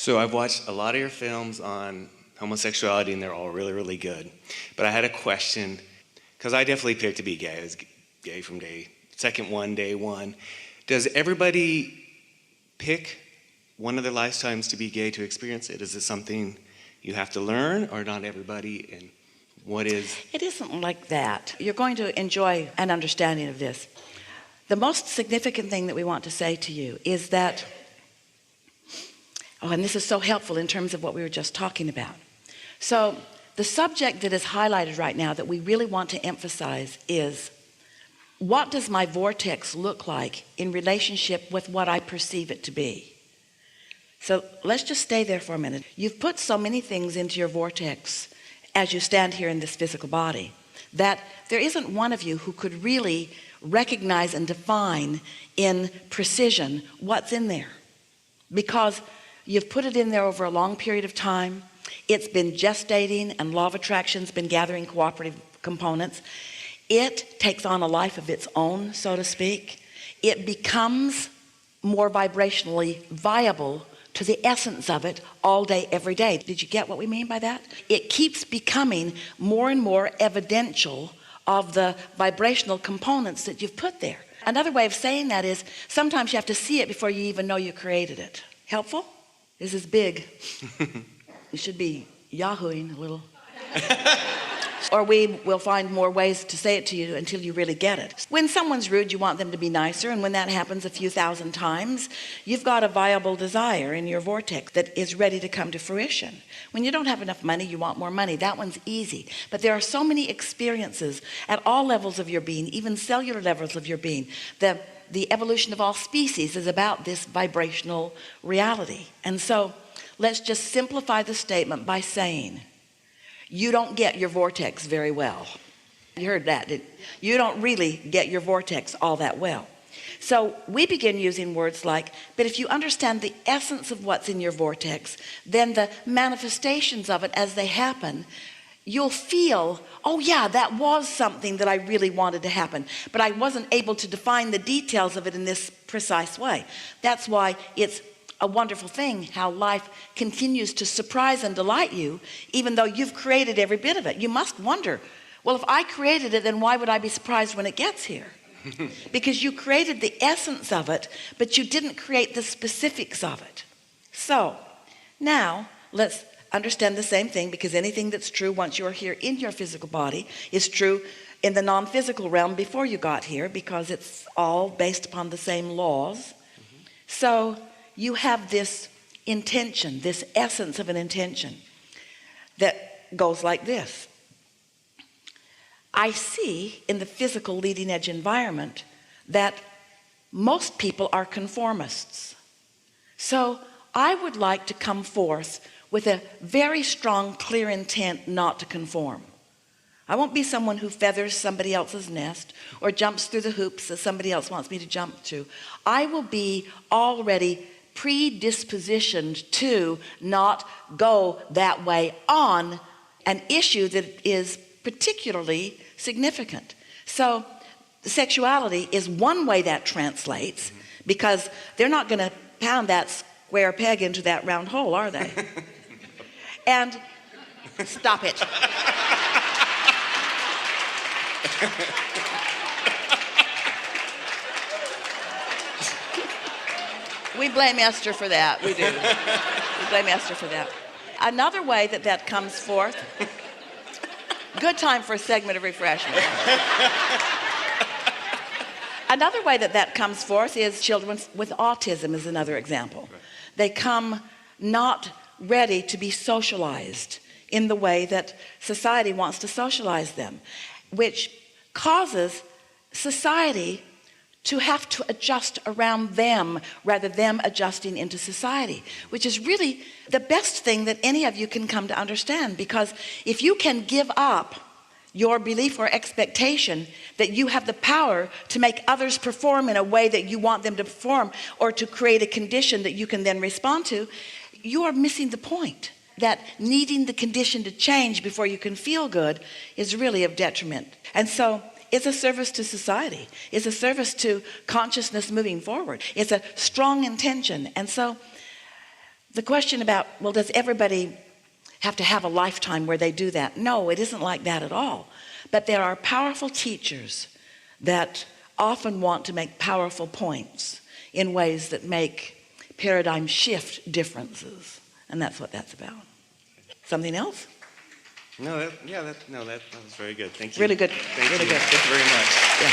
So I've watched a lot of your films on homosexuality, and they're all really, really good. But I had a question, because I definitely picked to be gay. I was gay from day one. Does everybody pick one of their lifetimes to be gay to experience it? Is it something you have to learn, or not everybody? And what is? It isn't like that. You're going to enjoy an understanding of this. The most significant thing that we want to say to you is that, and this is so helpful in terms of what we were just talking about. So the subject that is highlighted right now that we really want to emphasize is, what does my vortex look like in relationship with what I perceive it to be? So let's just stay there for a minute. You've put so many things into your vortex as you stand here in this physical body that there isn't one of you who could really recognize and define in precision what's in there, because you've put it in there over a long period of time. It's been gestating, and law of attraction's been gathering cooperative components. It takes on a life of its own, so to speak. It becomes more vibrationally viable to the essence of it all day, every day. Did you get what we mean by that? It keeps becoming more and more evidential of the vibrational components that you've put there. Another way of saying that is, sometimes you have to see it before you even know you created it. Helpful? This is big. You should be yahooing a little. Or we will find more ways to say it to you until you really get it. When someone's rude, you want them to be nicer, and when that happens a few thousand times, you've got a viable desire in your vortex that is ready to come to fruition. When you don't have enough money, you want more money. That one's easy. But there are so many experiences at all levels of your being, even cellular levels of your being. The evolution of all species is about this vibrational reality. And so let's just simplify the statement by saying, you don't get your vortex very well. You heard that, didn't you? You don't really get your vortex all that well. So we begin using words like, but if you understand the essence of what's in your vortex, then the manifestations of it as they happen, you'll feel, oh yeah, that was something that I really wanted to happen, but I wasn't able to define the details of it in this precise way. That's why it's a wonderful thing how life continues to surprise and delight you, even though you've created every bit of it. You must wonder, well, if I created it, then why would I be surprised when it gets here? Because you created the essence of it, but you didn't create the specifics of it. So now let's understand the same thing, because anything that's true once you're here in your physical body is true in the non-physical realm before you got here, because it's all based upon the same laws. So you have this intention, this essence of an intention that goes like this. I see in the physical leading edge environment that most people are conformists. So I would like to come forth with a very strong, clear intent not to conform. I won't be someone who feathers somebody else's nest or jumps through the hoops that somebody else wants me to jump to. I will be already predispositioned to not go that way on an issue that is particularly significant. So sexuality is one way that translates, because they're not going to pound that square peg into that round hole, are they? And stop it. We blame Esther for that. We do. We blame Esther for that. Another way that that comes forth. Good time for a segment of refreshment. Another way that that comes forth is children with autism is another example. They come not ready to be socialized in the way that society wants to socialize them, which causes society to have to adjust around them rather than them adjusting into society, which is really the best thing that any of you can come to understand. Because if you can give up your belief or expectation that you have the power to make others perform in a way that you want them to perform, or to create a condition that you can then respond to, you are missing the point. That needing the condition to change before you can feel good is really of detriment. And so it's a service to society. It's a service to consciousness moving forward. It's a strong intention. And so The question about, well, does everybody have to have a lifetime where they do that? No, it isn't like that at all. But there are powerful teachers that often want to make powerful points in ways that make paradigm shift differences. And that's what that's about. Something else? No, that was very good. Thank you. Really good. Thank Really you. good. Thank you very much. Yeah.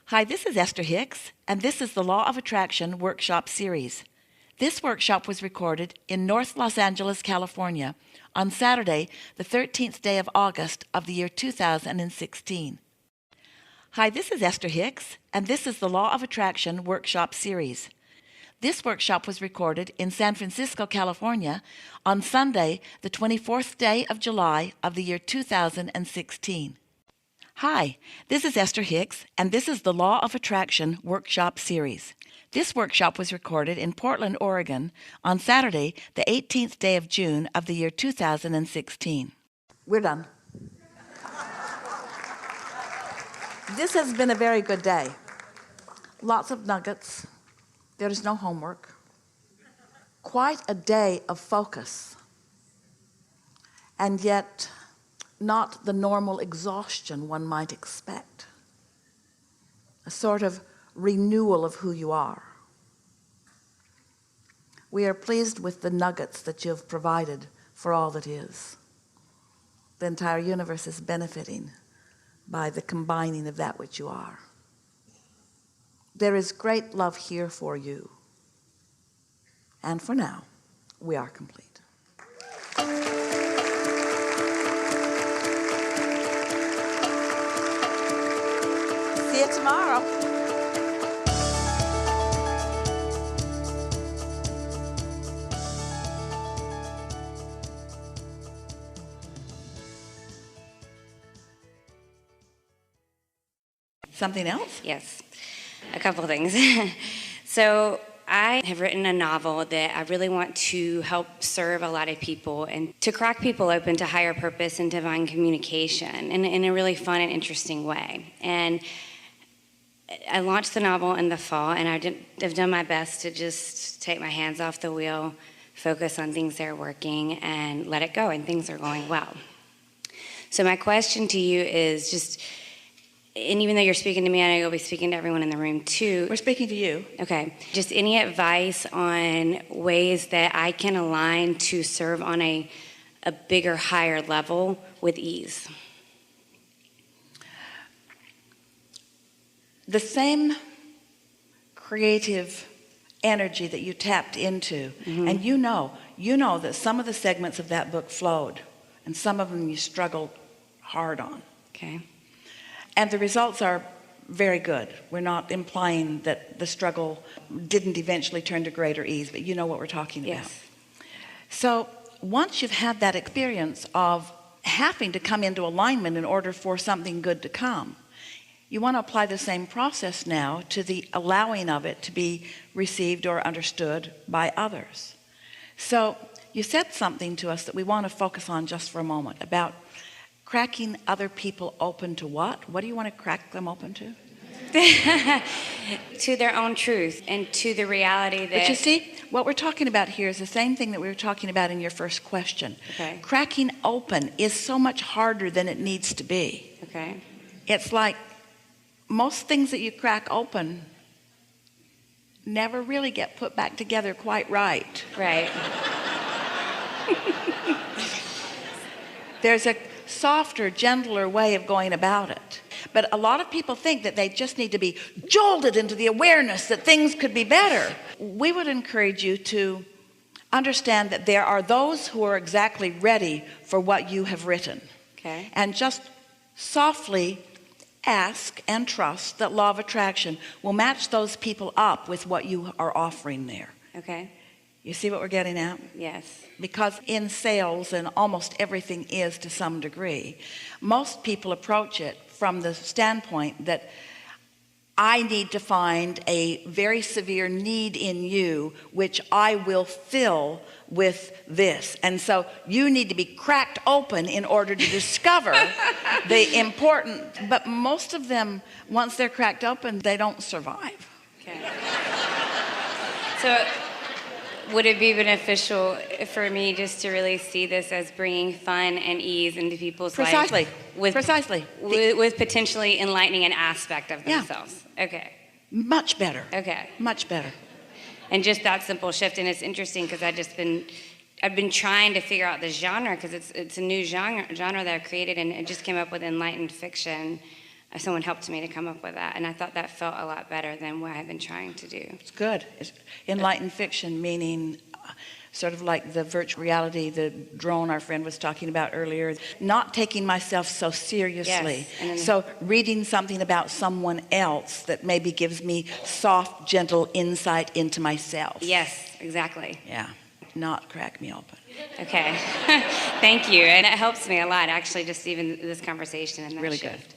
Hi, this is Esther Hicks, and this is the Law of Attraction Workshop Series. This workshop was recorded in North Los Angeles, California, on Saturday, the 13th day of August of the year 2016. Hi, this is Esther Hicks, and this is the Law of Attraction Workshop Series. This workshop was recorded in San Francisco, California, on Sunday, the 24th day of July of the year 2016. Hi, this is Esther Hicks, and this is the Law of Attraction Workshop Series. This workshop was recorded in Portland, Oregon, on Saturday, the 18th day of June of the year 2016. We're done. This has been a very good day. Lots of nuggets. There's no homework. Quite a day of focus. And yet, not the normal exhaustion one might expect. A sort of renewal of who you are. We are pleased with the nuggets that you have provided for all that is. The entire universe is benefiting by the combining of that which you are. There is great love here for you. And for now, we are complete. See you tomorrow. Something else? Yes, a couple of things. So I have written a novel that I really want to help serve a lot of people and to crack people open to higher purpose and divine communication in a really fun and interesting way. And I launched the novel in the fall, and I've done my best to just take my hands off the wheel, focus on things that are working, and let it go, and things are going well. So my question to you is just, and even though you're speaking to me, I know you'll be speaking to everyone in the room too. We're speaking to you. Okay. Just any advice on ways that I can align to serve on a bigger, higher level with ease? The same creative energy that you tapped into, and you know that some of the segments of that book flowed, and some of them you struggled hard on. Okay. And the results are very good. We're not implying that the struggle didn't eventually turn to greater ease, but you know what we're talking about. Yes. So once you've had that experience of having to come into alignment in order for something good to come, you want to apply the same process now to the allowing of it to be received or understood by others. So you said something to us that we want to focus on just for a moment about cracking other people open to what? What do you want to crack them open to? To their own truth and to the reality that... But you see, what we're talking about here is the same thing that we were talking about in your first question. Okay. Cracking open is so much harder than it needs to be. Okay. It's like most things that you crack open never really get put back together quite right. Right. There's a softer, gentler way of going about it. But a lot of people think that they just need to be jolted into the awareness that things could be better. We would encourage you to understand that there are those who are exactly ready for what you have written. Okay. And just softly ask and trust that law of attraction will match those people up with what you are offering there. Okay. You see what we're getting at? Yes. Because in sales, and almost everything is to some degree, most people approach it from the standpoint that I need to find a very severe need in you, which I will fill with this. And so you need to be cracked open in order to discover the important, but most of them, once they're cracked open, they don't survive. Okay. So would it be beneficial for me just to really see this as bringing fun and ease into people's lives? Precisely. With potentially enlightening an aspect of themselves. Okay. Much better. Okay. Much better. And just that simple shift. And it's interesting because I've been trying to figure out the genre because it's a new genre that I've created, and it just came up with enlightened fiction. Someone helped me to come up with that, and I thought that felt a lot better than what I've been trying to do. It's good. It's enlightened fiction, meaning sort of like the virtual reality, the drone our friend was talking about earlier, not taking myself so seriously. Yes. So reading something about someone else that maybe gives me soft, gentle insight into myself. Yes, exactly. Yeah, not crack me open. Okay. Thank you. And it helps me a lot, actually, just even this conversation and that Really shift. good.